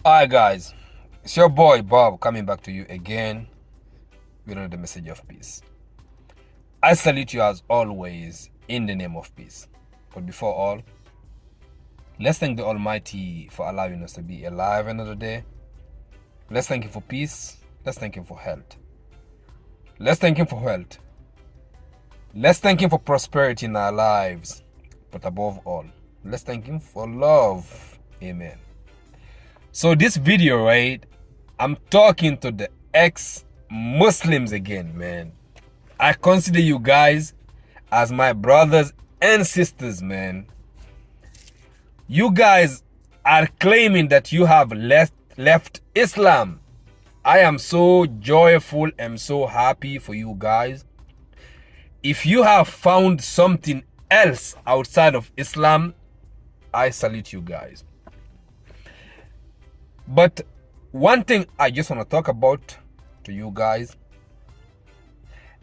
Hi guys, it's your boy Bob coming back to you again with another message of peace. I salute you as always in the name of peace. But before all, let's thank the Almighty for allowing us to be alive another day. Let's thank Him for peace. Let's thank Him for health. Let's thank Him for health. Let's thank Him for prosperity in our lives. But above all, let's thank Him for love. Amen. So this video, right, I'm talking to the ex-Muslims again, man. I consider you guys as my brothers and sisters, man. You guys are claiming that you have left Islam. I am so joyful and so happy for you guys. If you have found something else outside of Islam, I salute you guys. But one thing I just want to talk about to you guys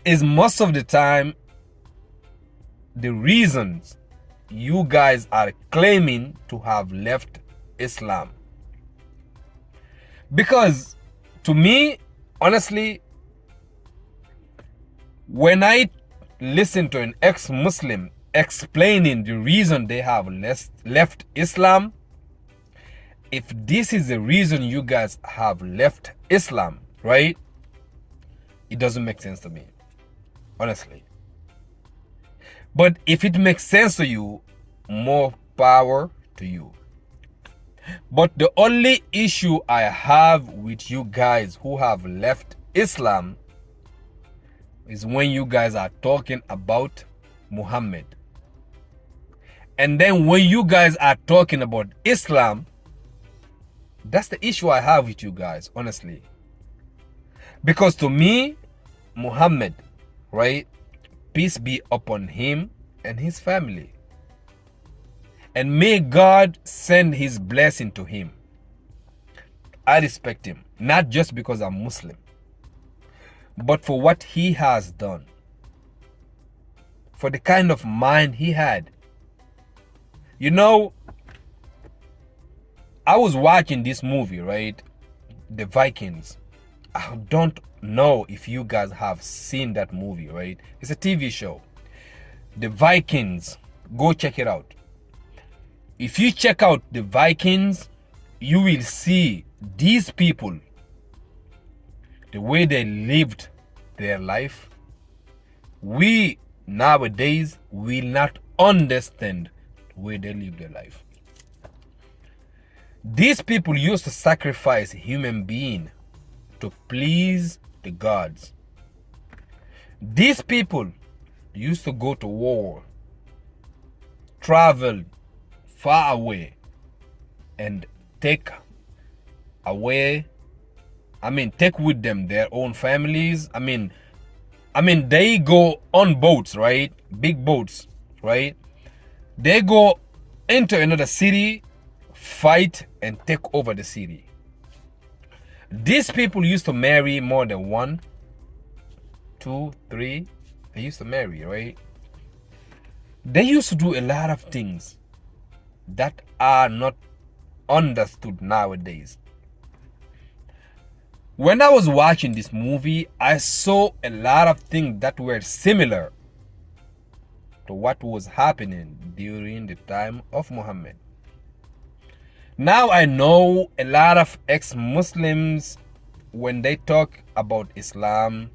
is most of the time the reasons you guys are claiming to have left Islam. Because to me, honestly, when I listen to an ex-Muslim explaining the reason they have left Islam, if this is the reason you guys have left Islam, right, it doesn't make sense to me, honestly. But if it makes sense to you, more power to you. But the only issue I have with you guys who have left Islam is when you guys are talking about Muhammad. And then when you guys are talking about Islam, that's the issue I have with you guys, honestly. Because to me, Muhammad, right, peace be upon him and his family. And may God send his blessing to him. I respect him, not just because I'm Muslim, but for what he has done. For the kind of mind he had. You know, I was watching this movie, right? The Vikings. I don't know if you guys have seen that movie, right? It's a TV show. The Vikings. Go check it out. If you check out the Vikings, you will see these people, the way they lived their life. We nowadays will not understand the way they live their life. These people used to sacrifice human being to please the gods. These people used to go to war, travel far away, and take with them their own families. I mean, they go on boats, right? Big boats, right? They go into another city, fight and take over the city. These people used to marry more than 1, 2, 3. They used to marry, right? They used to do a lot of things that are not understood nowadays. When I was watching this movie, I saw a lot of things that were similar to what was happening during the time of Muhammad. Now I know a lot of ex-Muslims, when they talk about Islam,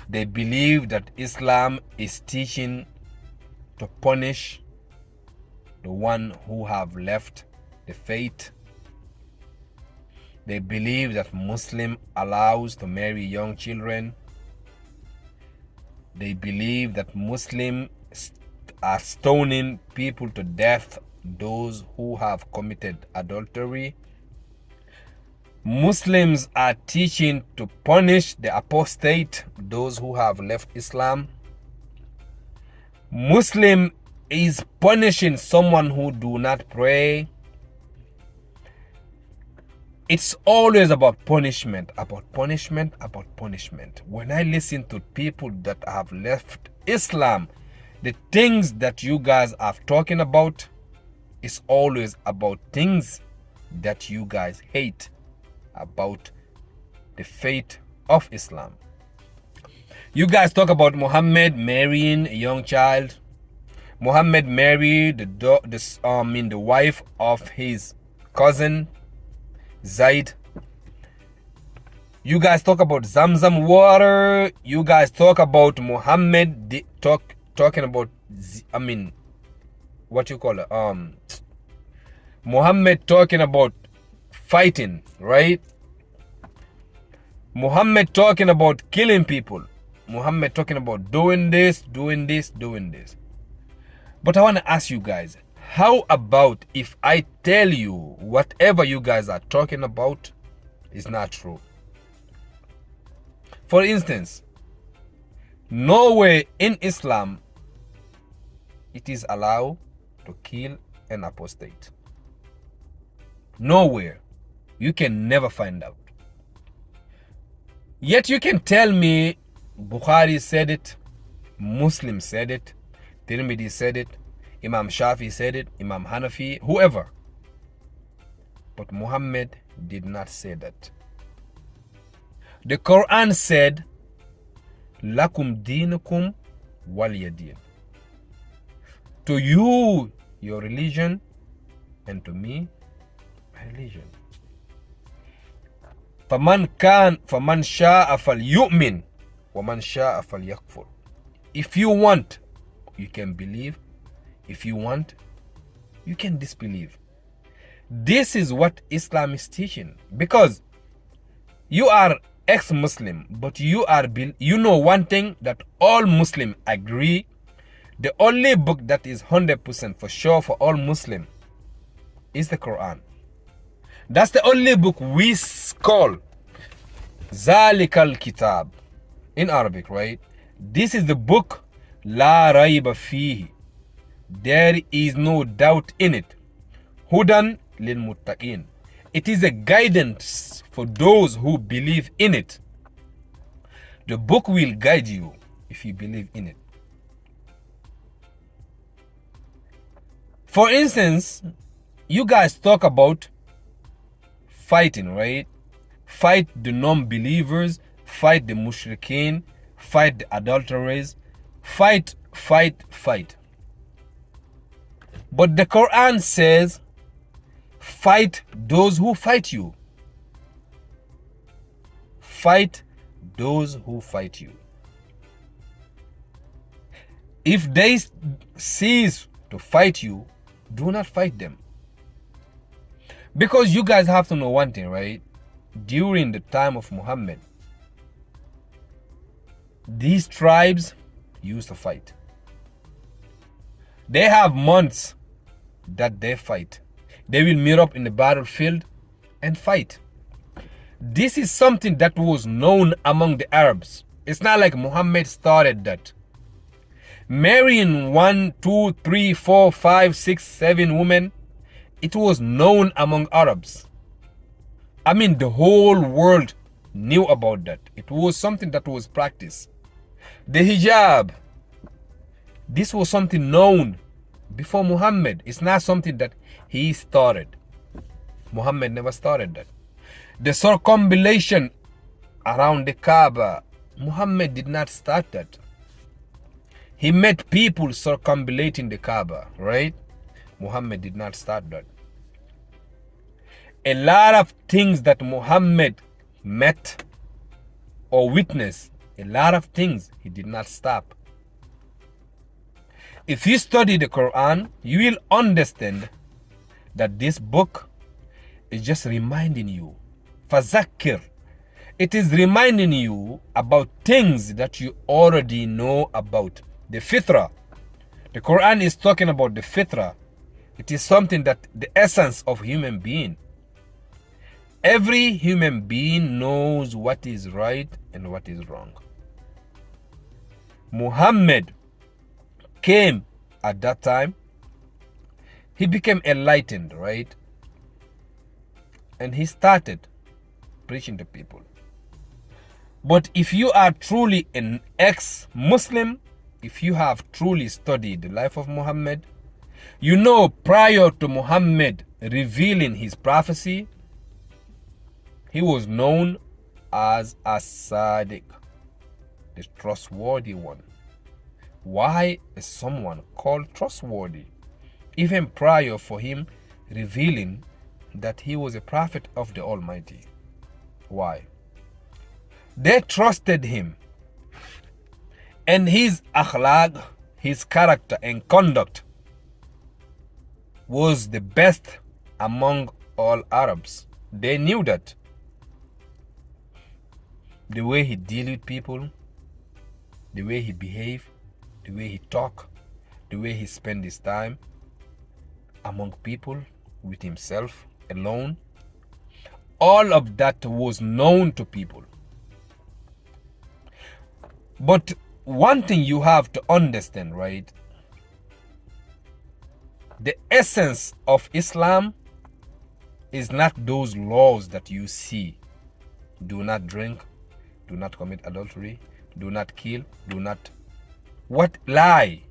they believe that Islam is teaching to punish the one who have left the faith. They believe that Muslim allows to marry young children. They believe that Muslims are stoning people to death, those who have committed adultery. Muslims are teaching to punish the apostate, those who have left Islam. Muslim is punishing someone who do not pray. It's always about punishment, about punishment, about punishment. When I listen to people that have left Islam, the things that you guys are talking about is always about things that you guys hate about the faith of Islam. You guys talk about Muhammad marrying a young child. Muhammad married the wife of his cousin Zaid. You guys talk about Zamzam water. You guys talk about Muhammad talking about what you call it? Muhammad talking about fighting, right? Muhammad talking about killing people. Muhammad talking about doing this, doing this, doing this. But I want to ask you guys, how about if I tell you whatever you guys are talking about is not true? For instance, nowhere in Islam it is allowed to kill an apostate. Nowhere. You can never find out. Yet you can tell me Bukhari said it, Muslim said it, Tirmidhi said it, Imam Shafi said it, Imam Hanafi, whoever. But Muhammad did not say that. The Quran said, Lakum dinukum waliyadin. To you, your religion, and to me, my religion. فَمَنْ شَاءَ فَلْيُؤْمِنْ وَمَنْ شَاءَ فَلْيَكْفُرْ. If you want, you can believe. If you want, you can disbelieve. This is what Islam is teaching. Because you are ex-Muslim, but you know one thing that all Muslims agree. The only book that is 100% for sure for all Muslims is the Quran. That's the only book we call Zalikal Kitab in Arabic, right? This is the book La Raiba Fihi. There is no doubt in it. Hudan lil Muttaqin. It is a guidance for those who believe in it. The book will guide you if you believe in it. For instance, you guys talk about fighting, right? Fight the non-believers, fight the mushrikeen, fight the adulterers, fight. But the Quran says, fight those who fight you. Fight those who fight you. If they cease to fight you, do not fight them. Because you guys have to know one thing, right? During the time of Muhammad, these tribes used to fight. They have months that they fight. They will meet up in the battlefield and fight. This is something that was known among the Arabs. It's not like Muhammad started that. Marrying 1, 2, 3, 4, 5, 6, 7 women, it was known among Arabs. I mean, the whole world knew about that. It was something that was practiced. The hijab, this was something known before Muhammad. It's not something that he started. Muhammad never started that. The circumambulation around the Kaaba, Muhammad did not start that. He met people circumambulating the Kaaba, right? Muhammad did not start that. A lot of things that Muhammad met or witnessed, a lot of things he did not stop. If you study the Quran, you will understand that this book is just reminding you. Fazakir. It is reminding you about things that you already know about. The fitra. The Quran is talking about the fitra. It is something that the essence of human being. Every human being knows what is right and what is wrong. Muhammad came at that time. He became enlightened, right? And he started preaching to people. But if you are truly an ex-Muslim, if you have truly studied the life of Muhammad, you know prior to Muhammad revealing his prophecy, he was known as a Sadiq, the trustworthy one. Why is someone called trustworthy? Even prior for him revealing that he was a prophet of the Almighty. Why? They trusted him, and his akhlaq, his character and conduct was the best among all Arabs. They knew that. The way he deal with people, the way he behave, the way he talk, the way he spend his time among people, with himself alone, all of that was known to people. But one thing you have to understand, right? The essence of Islam is not those laws that you see. Do not drink, do not commit adultery, do not kill, do not lie.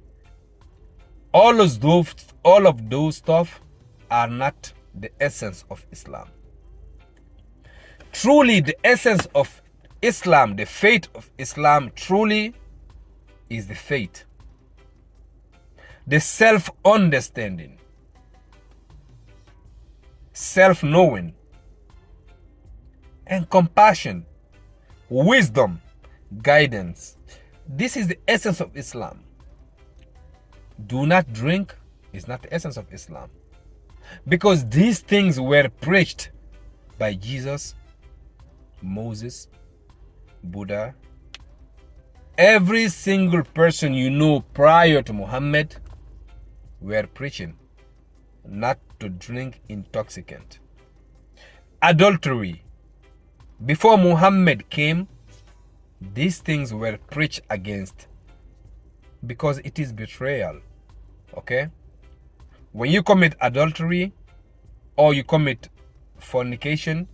All of those stuff are not the essence of Islam. Truly, the essence of Islam, the faith of Islam, truly is the faith, the self-understanding, self-knowing, and compassion, wisdom, guidance. This is the essence of Islam. Do not drink is not the essence of Islam, because these things were preached by Jesus, Moses, Buddha. Every single person you know prior to Muhammad were preaching not to drink intoxicant. Adultery. Before Muhammad came, these things were preached against, because it is betrayal. Okay? When you commit adultery or you commit fornication,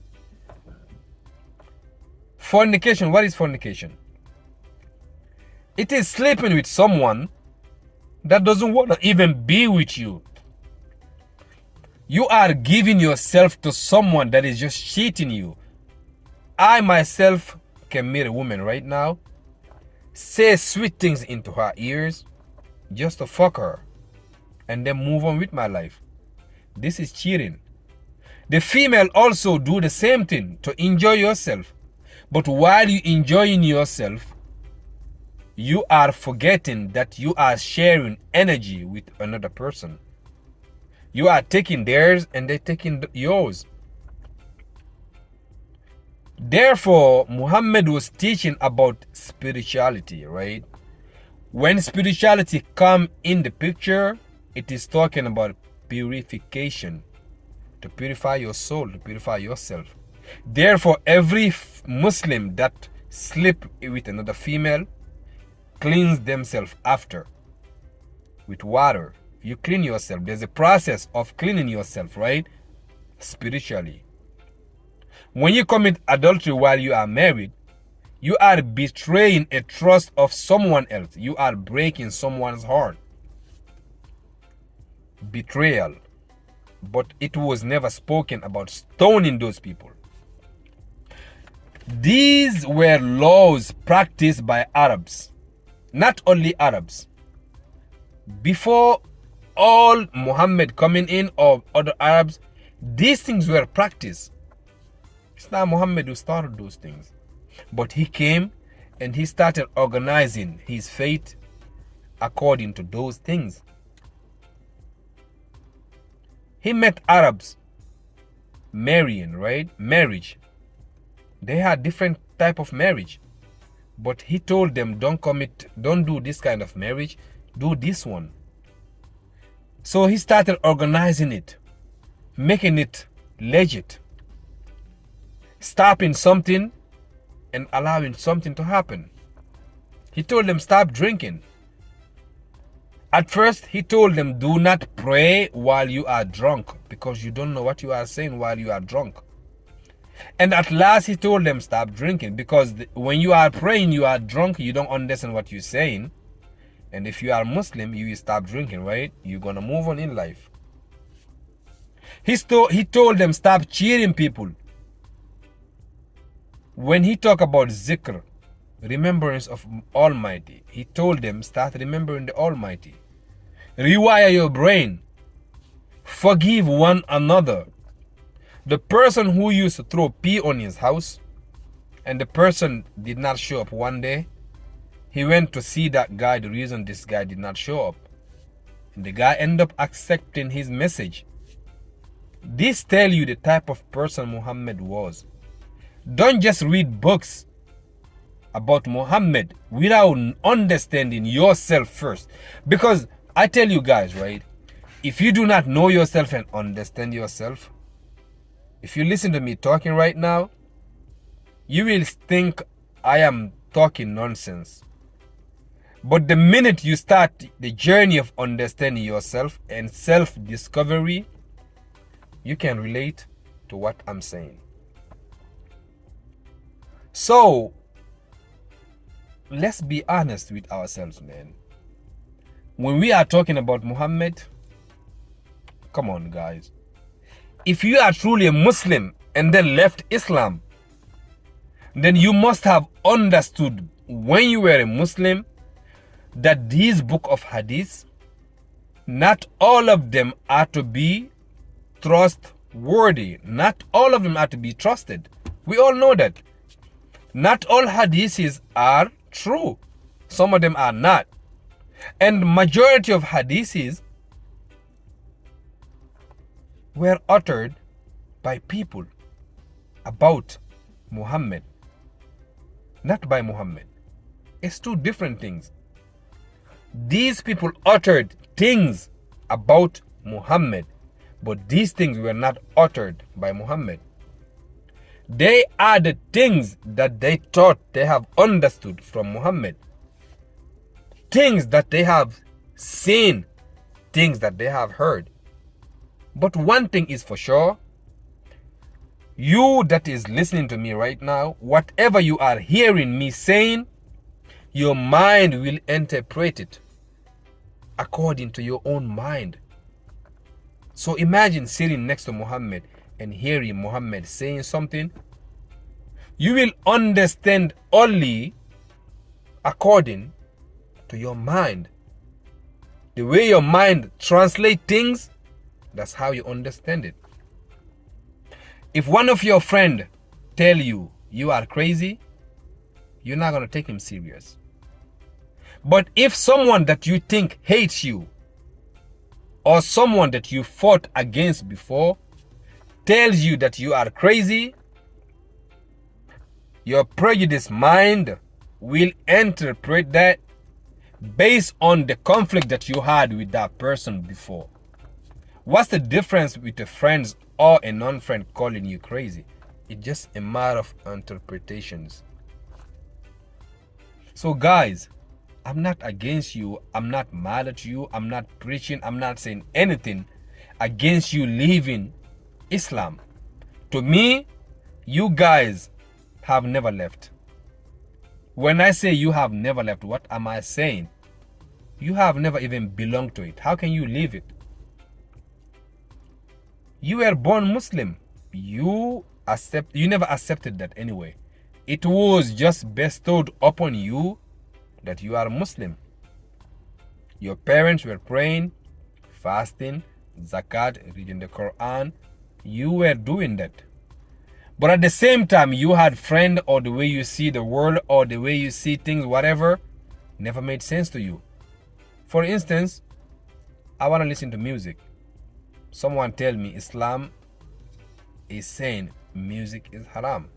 what is fornication? It is sleeping with someone that doesn't want to even be with you. You are giving yourself to someone that is just cheating you. I myself can meet a woman right now, say sweet things into her ears just to fuck her, and then move on with my life. This is cheating. The female also do the same thing to enjoy yourself. But while you enjoying yourself, you are forgetting that you are sharing energy with another person. You are taking theirs and they're taking yours. Therefore, Muhammad was teaching about spirituality, right? When spirituality come in the picture, it is talking about purification, to purify your soul, to purify yourself. Therefore, every Muslim that sleep with another female cleans themselves after with water. You clean yourself. There's a process of cleaning yourself, right? Spiritually. When you commit adultery while you are married, you are betraying a trust of someone else. You are breaking someone's heart. Betrayal. But it was never spoken about stoning those people. These were laws practiced by Arabs. Not only Arabs. Before all Muhammad coming in or other Arabs, these things were practiced. It's not Muhammad who started those things. But he came and he started organizing his faith according to those things. He met Arabs marrying, right? Marriage. They had different type of marriage. But he told them, don't do this kind of marriage, do this one. So he started organizing it, making it legit, stopping something and allowing something to happen. He told them, stop drinking. At first, he told them, do not pray while you are drunk, because you don't know what you are saying while you are drunk. And at last, he told them, stop drinking, because when you are praying, you are drunk, you don't understand what you're saying. And if you are Muslim, you will stop drinking, right? You're going to move on in life. He told them stop cheating people. When he talked about zikr, remembrance of Almighty, he told them start remembering the Almighty. Rewire your brain. Forgive one another. The person who used to throw pee on his house and the person did not show up one day, he went to see that guy, the reason this guy did not show up. And the guy ended up accepting his message. This tells you the type of person Muhammad was. Don't just read books about Muhammad without understanding yourself first. Because I tell you guys, right, if you do not know yourself and understand yourself, if you listen to me talking right now, you will think I am talking nonsense. But the minute you start the journey of understanding yourself and self-discovery, you can relate to what I'm saying. So, let's be honest with ourselves, man. When we are talking about Muhammad, come on, guys. If you are truly a Muslim and then left Islam, then you must have understood when you were a Muslim that these book of hadith, not all of them are to be trustworthy. Not all of them are to be trusted. We all know that. Not all hadiths are true. Some of them are not. And majority of hadiths were uttered by people about Muhammad, not by Muhammad. It's two different things. These people uttered things about Muhammad, but these things were not uttered by Muhammad. They are the things that they thought they have understood from Muhammad. Things that they have seen, things that they have heard. But one thing is for sure, you that is listening to me right now, whatever you are hearing me saying, your mind will interpret it according to your own mind. So imagine sitting next to Muhammad and hearing Muhammad saying something. You will understand only according to your mind. The way your mind translates things, that's how you understand it. If one of your friends tell you you are crazy, you're not going to take him serious. But if someone that you think hates you, or someone that you fought against before, tells you that you are crazy, your prejudiced mind will interpret that based on the conflict that you had with that person before. What's the difference with a friend or a non-friend calling you crazy? It's just a matter of interpretations. So guys, I'm not against you. I'm not mad at you. I'm not preaching. I'm not saying anything against you leaving Islam. To me, you guys have never left. When I say you have never left, what am I saying? You have never even belonged to it. How can you leave it? You were born Muslim. You never accepted that anyway. It was just bestowed upon you that you are Muslim. Your parents were praying, fasting, zakat, reading the Quran. You were doing that. But at the same time, you had friend, or the way you see the world, or the way you see things, whatever, never made sense to you. For instance, I want to listen to music. Someone tell me Islam is saying music is haram.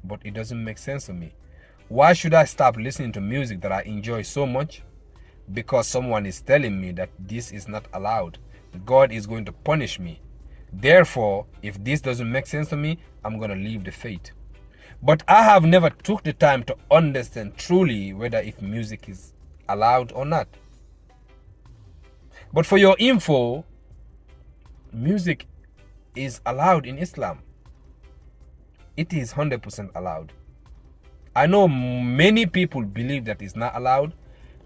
But it doesn't make sense to me. Why should I stop listening to music that I enjoy so much? Because someone is telling me that this is not allowed. God is going to punish me. Therefore, if this doesn't make sense to me, I'm going to leave the faith. But I have never took the time to understand truly whether if music is allowed or not. But for your info, music is allowed in Islam. It is 100% allowed. I know many people believe that it's not allowed.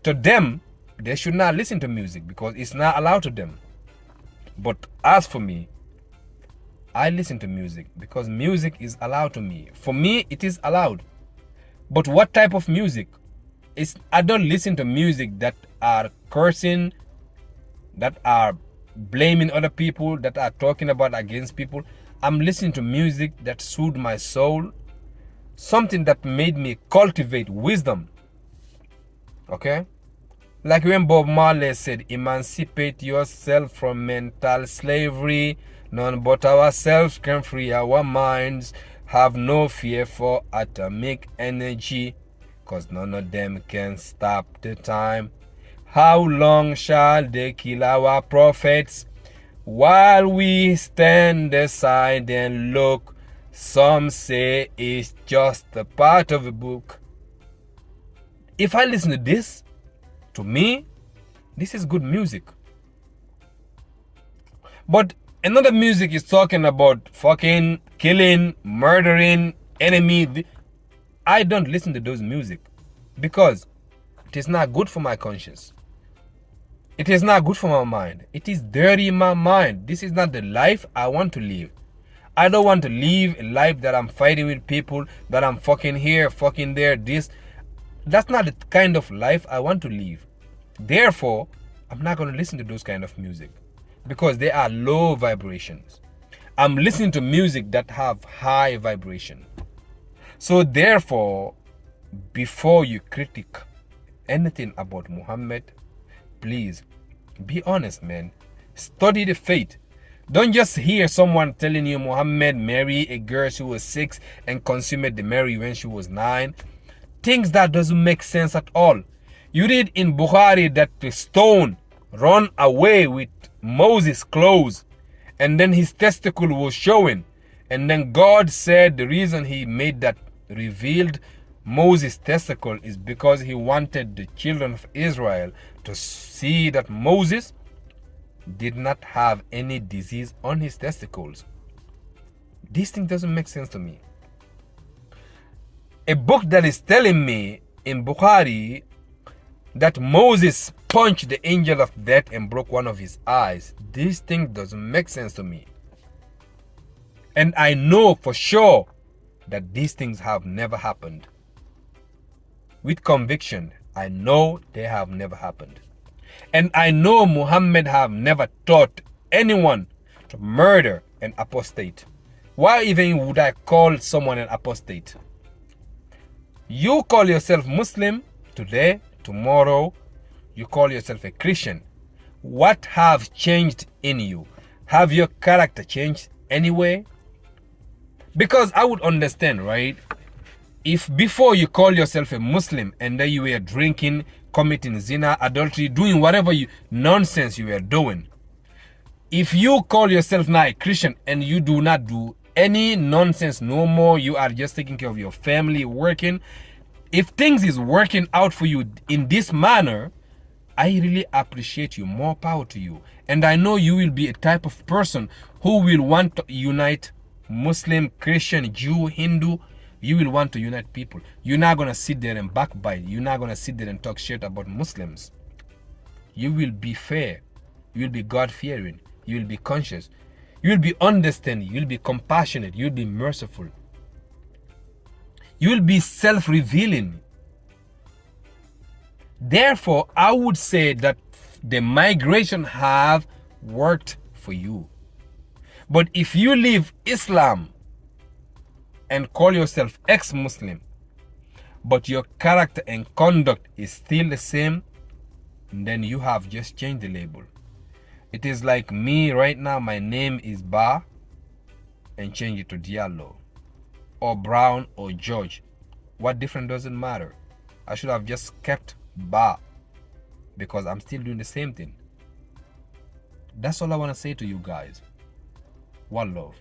To them, they should not listen to music because it's not allowed to them. But as for me, I listen to music because music is allowed to me. For me, it is allowed. But what type of music? I don't listen to music that are cursing, that are blaming other people, that are talking about against people. I'm listening to music that soothed my soul, something that made me cultivate wisdom. Okay? Like when Bob Marley said, emancipate yourself from mental slavery. None but ourselves can free our minds. Have no fear for atomic energy, 'cause none of them can stop the time. How long shall they kill our prophets while we stand aside and look? Some say it's just a part of a book. If I listen to this, to me, this is good music. But another music is talking about fucking, killing, murdering, enemy. I don't listen to those music because it is not good for my conscience. It is not good for my mind. It is dirty in my mind. This is not the life I want to live. I don't want to live a life that I'm fighting with people, that I'm fucking here, fucking there, this. That's not the kind of life I want to live. Therefore, I'm not going to listen to those kind of music because they are low vibrations. I'm listening to music that have high vibration. So therefore, before you critique anything about Muhammad, please be honest, man. Study the faith. Don't just hear someone telling you Muhammad married a girl who was 6 and consummated the marriage when she was 9. Things that doesn't make sense at all. You read in Bukhari that the stone run away with Moses' clothes and then his testicle was showing. And then God said the reason he made that revealed Moses' testicle is because he wanted the children of Israel to see that Moses did not have any disease on his testicles. This thing doesn't make sense to me. A book that is telling me in Bukhari that Moses punched the angel of death and broke one of his eyes. This thing doesn't make sense to me. And I know for sure that these things have never happened. With conviction, I know they have never happened. And I know Muhammad have never taught anyone to murder an apostate. Why even would I call someone an apostate? You call yourself Muslim today, tomorrow you call yourself a Christian. What have changed in you? Have your character changed anyway? Because I would understand, right? If before you call yourself a Muslim and then you were drinking, committing zina, adultery, doing whatever nonsense you were doing. If you call yourself now a Christian and you do not do any nonsense no more, you are just taking care of your family, working. If things is working out for you in this manner, I really appreciate you. More power to you. And I know you will be a type of person who will want to unite Muslim, Christian, Jew, Hindu. You will want to unite people. You're not going to sit there and backbite. You're not going to sit there and talk shit about Muslims. You will be fair. You will be God-fearing. You will be conscious. You will be understanding. You will be compassionate. You will be merciful. You will be self-revealing. Therefore, I would say that the migration have worked for you. But if you leave Islam and call yourself ex-Muslim, but your character and conduct is still the same, then you have just changed the label. It is like me right now, my name is Ba, and change it to Diallo, or Brown, or George. What difference does it matter? I should have just kept Ba, because I'm still doing the same thing. That's all I want to say to you guys. One love.